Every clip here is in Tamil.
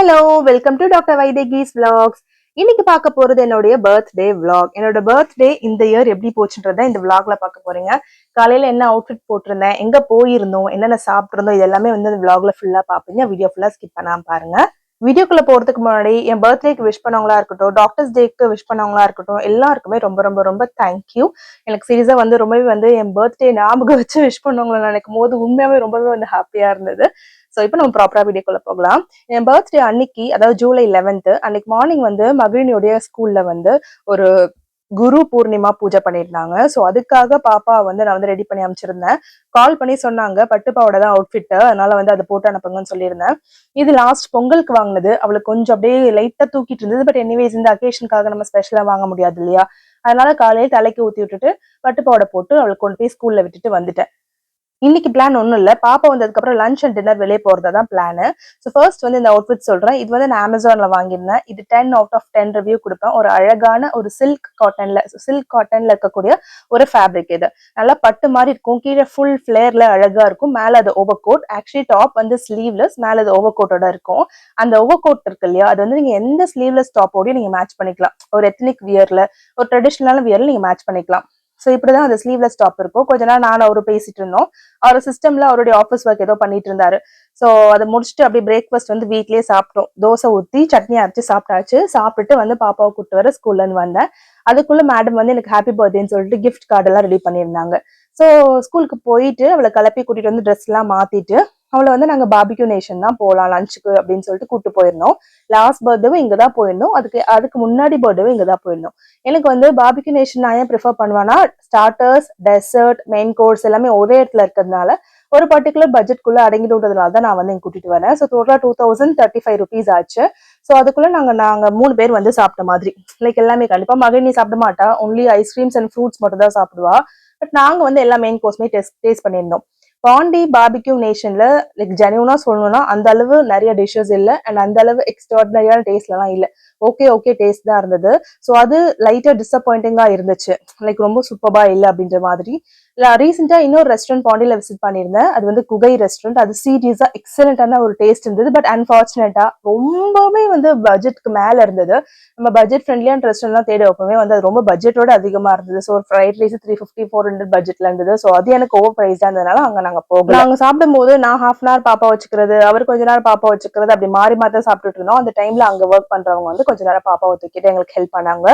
Hello, welcome to doctor Vaidehi's vlogs. இன்னைக்கு பார்க்க போறது என்னுடைய பர்த்டே vlog. என்னோட பர்த்டே இந்த இயர் எப்படி போச்சுன்றத இந்த vlogல பார்க்க போறீங்க. காலையில என்ன அவுட்ஃபிட் போட்டிருந்தேன், எங்க போயிருந்தோம், என்னென்ன சாப்பிட்டிருந்தோம், இது எல்லாமே வந்து இந்த vlogல ஃபுல்லா பாப்பீங்க. வீடியோ ஃபுல்லா ஸ்கிப் பண்ணாம பாருங்க. வீடியோக்குள்ள போறதுக்கு முன்னாடி என் பர்த்டேக்கு விஷ் பண்ணவங்களா இருக்கட்டும், டாக்டர்ஸ் டேக்கு விஷ் பண்ணவங்களா இருக்கட்டும், எல்லாருக்குமே ரொம்ப ரொம்ப ரொம்ப தேங்க்யூ. எனக்கு சீரியஸா வந்து ரொம்பவே வந்து என் பர்த்டே ஞாபகம் வச்சு விஷ் பண்ணவங்களை நினைக்கும் போது உண்மையாவே ரொம்பவே வந்து ஹாப்பியா இருந்தது. ஸோ இப்போ நம்ம ப்ராப்பரா வீடியோக்குள்ள போகலாம். என் பர்த்டே அன்னைக்கு, அதாவது ஜூலை 11th அன்னைக்கு மார்னிங் வந்து மகிழினியுடைய ஸ்கூல்ல வந்து ஒரு குரு பூர்ணிமா பூஜை பண்ணியிருந்தாங்க. ஸோ அதுக்காக பாப்பா வந்து நான் வந்து ரெடி பண்ணி அமைச்சிருந்தேன். கால் பண்ணி சொன்னாங்க பட்டுப்பாவோட தான் அவுட்ஃபிட், அதனால வந்து அதை போட்டு அனுப்புங்கன்னு சொல்லியிருந்தேன். இது லாஸ்ட் பொங்கலுக்கு வாங்கினது. அவளுக்கு கொஞ்சம் அப்படியே லைட்டா தூக்கிட்டு இருந்தது. பட் எனிவேஸ் இந்த அக்கேஷனுக்காக நம்ம ஸ்பெஷலா வாங்க முடியாது இல்லையா, அதனால காலையில் தலைக்கு ஊத்தி விட்டுட்டு பட்டுப்பாவோட போட்டு அவளுக்கு கொண்டு போய் ஸ்கூல்ல விட்டுட்டு வந்துட்டேன். இன்னைக்கு பிளான் ஒன்றும் இல்லை, பாப்பா வந்ததுக்கு அப்புறம் லஞ்ச் அண்ட் டின்னர் வெளியே போறதா தான் பிளான். ஸோ ஃபர்ஸ்ட் வந்து இந்த அவுட்ஃபிட் சொல்றேன். இது வந்து நான் அமேசான்ல வாங்கியிருந்தேன். இது 10 out of 10 ரிவ்யூ கொடுப்பேன். ஒரு அழகான ஒரு சில்க் காட்டன்ல இருக்கக்கூடிய ஒரு ஃபேப்ரிக். இது நல்லா பட்டு மாதிரி இருக்கும். கீழே ஃபுல் ஃபிளேர்ல அழகா இருக்கும். மேல அது ஓவர் கோட். ஆக்சுவலி டாப் வந்து ஸ்லீவ்லெஸ், மேல அது ஓவர் கோட்டோட இருக்கும். அந்த ஓவர் கோட் இருக்கு இல்லையா, அது வந்து நீங்க எந்த ஸ்லீவ்லெஸ் டாப்போடய நீங்க மேட்ச் பண்ணிக்கலாம். ஒரு எத்னிக் வியர்ல, ஒரு ட்ரெடிஷனல் வியர்ல நீங்க மேட்ச் பண்ணிக்கலாம். ஸோ இப்படிதான் அந்த ஸ்லீவ்லெஸ் டாப் இருக்கும். கொஞ்ச நாள் நான் அவரு பேசிட்டு இருந்தோம். அவர் சிஸ்டம்ல அவருடைய ஆஃபீஸ் ஒர்க் ஏதோ பண்ணிட்டு இருந்தாரு. ஸோ அதை முடிச்சுட்டு அப்படியே பிரேக்ஃபாஸ்ட் வந்து வீட்லயே சாப்பிட்டோம். தோசை ஊத்தி சட்னி அரைச்சு சாப்பிட்டாச்சு. சாப்பிட்டு வந்து பாப்பாவை கூப்பிட்டு வர ஸ்கூல்ல இருந்து வந்தேன். அதுக்குள்ள மேடம் வந்து எனக்கு ஹாப்பி பர்த்டேன்னு சொல்லிட்டு கிஃப்ட் கார்டு எல்லாம் ரெடி பண்ணியிருந்தாங்க. ஸோ ஸ்கூலுக்கு போயிட்டு அவளை கிளப்பி கூட்டிட்டு வந்து ட்ரெஸ் எல்லாம் மாத்திட்டு அவளை வந்து நாங்க பார்பிக்யூ நேஷன் தான் போகலாம் லஞ்சுக்கு அப்படின்னு சொல்லிட்டு கூப்பிட்டு போயிருந்தோம். லாஸ்ட் பர்த்டேவும் இங்க தான் போயிருந்தோம். அதுக்கு முன்னாடி பர்த்டேவும் இங்க தான் போயிருந்தோம். எனக்கு வந்து பார்பிக்யூ நேஷன் நான் ஏன் ப்ரிஃபர் பண்ணுவேன்னா, ஸ்டார்டர்ஸ், டெசர்ட், மெயின் கோர்ஸ் எல்லாமே ஒரே இடத்துல இருக்கிறதுனால ஒரு பர்டிகுலர் பட்ஜெட்குள்ள அடங்கிடுன்றதுனால தான் நான் வந்து இங்க கூட்டிட்டு வரேன். ஸோ டோட்டலா 2035 rupees ஆச்சு. ஸோ அதுக்குள்ள நாங்க 3 பேர் வந்து சாப்பிட்ட மாதிரி. லைக் எல்லாமே கண்டிப்பா மகிழ்ச்சி சாப்பிட மாட்டா, ஒன்லி ஐஸ்கிரீம்ஸ் அண்ட் ஃப்ரூட்ஸ் மட்டும் தான் சாப்பிடுவா. பட் நாங்க வந்து எல்லா மெயின் கோர்ஸ்மே டேஸ்ட் பண்ணியிருந்தோம். பாண்டி பார்பிக்யூ நேஷன்ல லைக் ஜெனியூனா சொல்லணும்னா அந்த அளவு நிறைய டிஷ்ஷஸ் இல்லை அண்ட் அந்த அளவு எக்ஸ்ட்ராடினரியான டேஸ்ட்லாம் இல்லை. ஓகே டேஸ்ட் தான் இருந்தது. ஸோ அது லைட்டா டிசப்பாயிண்டிங்கா இருந்துச்சு. லைக் ரொம்ப சூப்பரா இல்லை அப்படின்ற மாதிரி. ரீசெண்டா இன்னொரு ரெஸ்டாரண்ட் பாண்டியில விசிட் பண்ணியிருந்தேன். அது வந்து குகை ரெஸ்டாரண்ட். அது சீரியஸா எக்ஸலண்டான ஒரு டேஸ்ட் இருந்தது. பட் அன்பார்ச்சுனேட்டா ரொம்பவே வந்து பட்ஜெட்க்கு மேல இருந்தது. நம்ம பட்ஜெட் ஃப்ரெண்ட்லியான ரெஸ்டாரண்ட் தேடி வைப்போமே வந்து அது ரொம்ப பட்ஜெட்டோட அதிகமா இருந்தது. ஸோ ஒரு ஃப்ரைட் ரைஸ் 350-400 பட்ஜெட்ல இருந்தது. ஸோ அது எனக்கு ஓவர் பிரைஸா இருந்ததுனால அங்க நாங்க போகல. நாங்க சாப்பிடும் போது நான் ஹாஃப் அன் ஹவர் பாப்பா வச்சுக்கிறது, அவர் கொஞ்ச நேரம் பாப்பா வச்சுக்கிறது, அப்படி மாறி மாறி தான் சாப்பிட்டுட்டு இருந்தோம். அந்த டைம்ல அங்க ஒர்க் பண்றவங்க வந்து கொஞ்ச நேரம் பாப்பாவை தூக்கிட்டு எங்களுக்கு ஹெல்ப் பண்ணாங்க.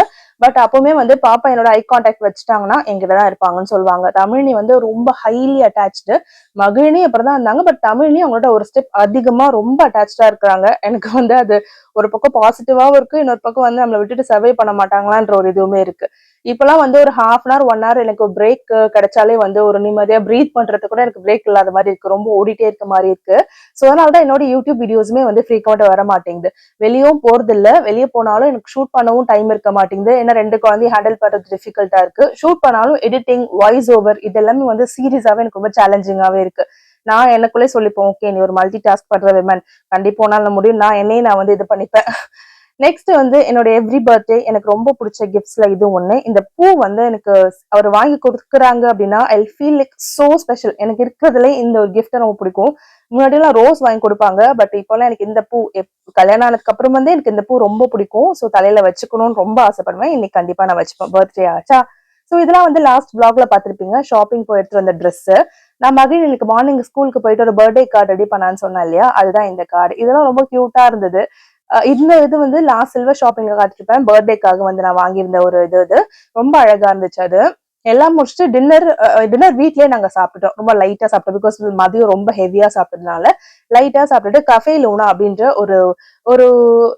பட் அப்பவுமே வந்து பாப்பா என்னோட ஐ கான்டாக்ட் வச்சுட்டாங்கன்னா எங்கிட்ட தான் இருப்பாங்கன்னு சொல்லுவாங்க. தமிழினி வந்து ரொம்ப ஹைலி அட்டாச்சு. மகிழினி அப்புறம் தான் இருந்தாங்க. பட் தமிழினி அவங்களோட ஒரு ஸ்டெப் அதிகமா ரொம்ப அட்டாச்சா இருக்கிறாங்க. எனக்கு வந்து அது ஒரு பக்கம் பாசிட்டிவாவும் இருக்கு, இன்னொரு பக்கம் வந்து நம்மளை விட்டுட்டு சர்வே பண்ண மாட்டாங்களான்ற ஒரு இதுவுமே இருக்கு. இப்பெல்லாம் வந்து ஒரு ஹாஃப் அன் ஹவர் 1 hour எனக்கு பிரேக் கிடைச்சாலே வந்து ஒரு நிம்மதியா பிரீத் பண்றது கூட எனக்கு பிரேக் இல்லாத மாதிரி இருக்கு. ரொம்ப ஓடிட்டே இருக்க மாதிரி இருக்கு. ஸோ அதனாலதான் என்னோட யூடியூப் வீடியோஸுமே வந்து ஃப்ரீக்வெண்டா வர மாட்டேங்குது. வெளியும் போறது இல்ல, வெளியே போனாலும் எனக்கு ஷூட் பண்ணவும் டைம் இருக்க மாட்டேங்குது. ஏன்னா 2 குழந்தையும் ஹேண்டில் பண்றது டிஃபிகல்ட்டா இருக்கு. ஷூட் பண்ணாலும் எடிட்டிங், வாய்ஸ் ஓவர் இது எல்லாமே வந்து சீரியஸாவே எனக்கு ரொம்ப சேலஞ்சிங்காவே இருக்கு. நான் எனக்குள்ளே சொல்லிப்போம், ஓகே நீ ஒரு மல்டி டாஸ்க் பண்ற விமன், கண்டிப்பா உன்னால முடியும், நான் வந்து இது பண்ணிப்பேன். நெக்ஸ்ட் வந்து என்னோட எவ்ரி பர்த்டே எனக்கு ரொம்ப பிடிச்ச கிஃப்ட்ஸ்ல இது ஒண்ணு. இந்த பூ வந்து எனக்கு அவர் வாங்கி கொடுக்குறாங்க அப்படின்னா I feel like so special. எனக்கு இருக்கிறதுல இந்த ஒரு கிஃப்ட் ரொம்ப பிடிக்கும். முன்னாடி எல்லாம் ரோஸ் வாங்கி கொடுப்பாங்க. பட் இப்பெல்லாம் எனக்கு இந்த பூ கல்யாணம் ஆனதுக்கு அப்புறம் வந்து எனக்கு இந்த பூ ரொம்ப பிடிக்கும். ஸோ தலையில வச்சுக்கணும்னு ரொம்ப ஆசைப்படுவேன். இன்னைக்கு கண்டிப்பா நான் வச்சுப்பேன், பர்த்டே ஆச்சா. ஸோ இதெல்லாம் வந்து லாஸ்ட் vlogல பாத்திருப்பீங்க. ஷாப்பிங் போய் எடுத்துட்டு வந்த ட்ரெஸ். நான் மகிழ் எனக்கு மார்னிங் ஸ்கூலுக்கு போயிட்டு ஒரு பர்த்டே கார்டு ரெடி பண்ணான்னு சொன்னேன் இல்லையா, அதுதான் இந்த கார்டு. இதெல்லாம் ரொம்ப கியூட்டா இருந்தது. இந்த இது வந்து லாஸ்ட் சில்வர் ஷாப்பிங்ல காட்டிருப்பேன். பர்த்டேக்காக வந்து நான் வாங்கியிருந்த ஒரு இது ரொம்ப அழகா இருந்துச்சு. அது எல்லாம் முடிச்சுட்டு டின்னர் வீட்லயே நாங்க சாப்பிட்டோம். ரொம்ப லைட்டா சாப்பிட்டோம். பிகாஸ் மதியம் ரொம்ப ஹெவியா சாப்பிட்டதுனால லைட்டா சாப்பிட்டுட்டு கஃபே லூனா அப்படின்ற ஒரு ஒரு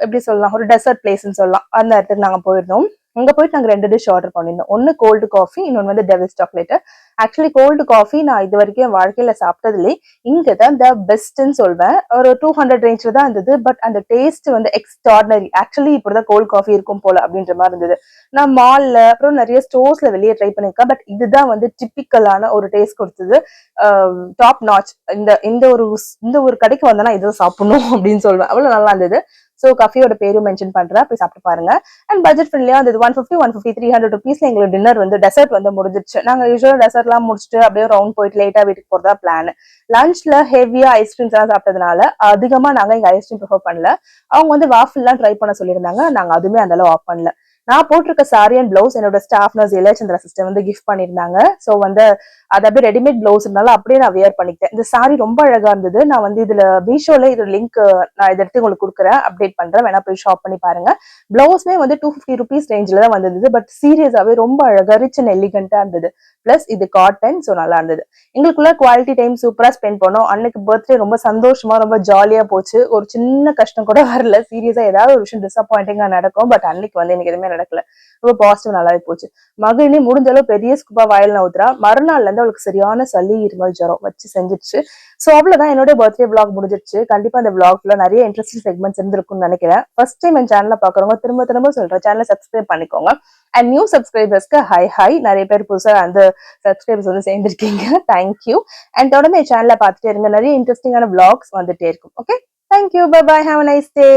எப்படி சொல்லலாம், ஒரு டெசர்ட் பிளேஸ்ன்னு சொல்லலாம், அந்த இடத்துக்கு நாங்க போயிருந்தோம். அங்க போயிட்டு நாங்க 2 டிஷ் ஆர்டர் பண்ணியிருந்தோம். ஒன்னு கோல்டு காஃபி, இன்னொன்னு வந்து devil's chocolate. Actually cold coffee நான் இது வரைக்கும் என் வாழ்க்கையில சாப்பிட்டதுலேயே இங்கதான் த பெஸ்ட்ன்னு சொல்வேன். ஒரு 200 ரேஞ்ச்ல தான் இருந்தது. பட் அந்த டேஸ்ட் வந்து எக்ஸ்ட்ராடினரி. ஆக்சுவலி இப்படிதான் கோல்டு காஃபி இருக்கும் போல அப்படின்ற மாதிரி இருந்தது. நான் மால்ல அப்புறம் நிறைய ஸ்டோர்ஸ்ல வெளியே ட்ரை பண்ணிருக்கேன். பட் இதுதான் வந்து டிப்பிக்கலான ஒரு டேஸ்ட் கொடுத்தது. Top notch. இந்த இந்த ஒரு கடைக்கு வந்தா இதை சாப்பிடணும் அப்படின்னு சொல்லுவேன். அவ்வளவு நல்லா இருந்தது. ஸோ கஃபியோட பேரும் மென்ஷன் பண்றேன், போய் சாப்பிட்டு பாருங்க. அண்ட் பட்ஜெட் ஃப்ரெண்ட்லியா அந்த 150, 150, 300 ருபீஸ்ல எங்களுக்கு டின்னர் வந்து டெசர்ட் வந்து முடிஞ்சிருச்சு. நாங்க யூஸ்வலா டெசர்ட் எல்லாம் முடிச்சுட்டு அப்படியே ரவுண்ட் போயிட்டு லேட்டா வீட்டுக்கு போறதா பிளான். லஞ்ச்ல ஹெவியா ஐஸ்கிரீம்ஸ் எல்லாம் சாப்பிட்டதுனால அதிகமா நாங்க இங்க ஐஸ்கிரீம் ப்ரிஃபர் பண்ணல. அவங்க வந்து வாஃபிள் எல்லாம் ட்ரை பண்ண சொல்லியிருந்தாங்க, நாங்க அதுவுமே அந்த அளவு ஆஃப் பண்ணல. நான் போட்டிருக்க சாரி அண்ட் பிளவுஸ் என்னோட ஸ்டாஃப் நர்ஸ் இளையச்சந்திரா சிஸ்டர் வந்து கிஃப்ட் பண்ணியிருந்தாங்க. ஸோ வந்து அது அப்படியே ரெடிமேட் பிளவுஸ்னால அப்படியே நான் வியர் பண்ணிக்கிட்டேன். இந்த சாரி ரொம்ப அழகா இருந்தது. நான் வந்து இதுல மீஷோல இது லிங்க் நான் இதை எடுத்து உங்களுக்கு கொடுக்குறேன், அப்டேட் பண்றேன், வேணா போய் ஷாப் பண்ணி பாருங்க. பிளவுஸ்மே வந்து 250 ருபீஸ் ரேஞ்சில தான் வந்தது. பட் சீரியஸாவே ரொம்ப அழகா ரிச் அண்ட் எலிகண்டா இருந்தது. பிளஸ் இது காட்டன், ஸோ நல்லா இருந்தது. எங்களுக்குள்ள குவாலிட்டி டைம் சூப்பரா ஸ்பெண்ட் பண்ணோம். அன்னைக்கு பர்த்டே ரொம்ப சந்தோஷமா ரொம்ப ஜாலியா போச்சு. ஒரு சின்ன கஷ்டம் கூட வரல. சீரியஸா ஏதாவது ஒரு விஷயம் டிசப்பாயிண்டிங்கா நடக்கும், பட் அன்னைக்கு வந்து எனக்கு எதுவுமே நடக்கல. ரொம்ப பாசிட்டிவ், நல்லாவே போச்சு. மகிழினி முடிஞ்ச அளவு பெரிய ஸ்கூப்பா வாயில நவுத்துறா. மறுநாள்ல இருந்து அவளுக்கு சரியான சளி, இருமல், ஜுரம் வச்சு செஞ்சிருச்சு. சோ அவ்வளவுதான், என்னோட பர்த்டே விளாக் முடிஞ்சிருச்சு. கண்டிப்பா இந்த விளாக்ல நிறைய இன்ட்ரெஸ்டிங் செக்மெண்ட்ஸ் இருந்திருக்கும்னு நினைக்கிறேன். ஃபர்ஸ்ட் டைம் என் சேனலை பாக்குறவங்க திரும்ப திரும்ப சொல்றேன், சேனலை சப்ஸ்கிரைப் பண்ணிக்கோங்க. அண்ட் நியூ சப்ஸ்கிரைபர்ஸ்க்கு ஹை நிறைய பேர் புதுசா அந்த சப்ஸ்கிரைபர்ஸ் வந்து சேர்ந்திருக்கீங்க. தேங்க்யூ. அண்ட் தொடர்ந்து என் சேனலை பார்த்துட்டே இருங்க, நிறைய இன்ட்ரெஸ்டிங்கான விளாக்ஸ் வந்துட்டே இருக்கும். Okay, thank you, bye bye, have a nice day.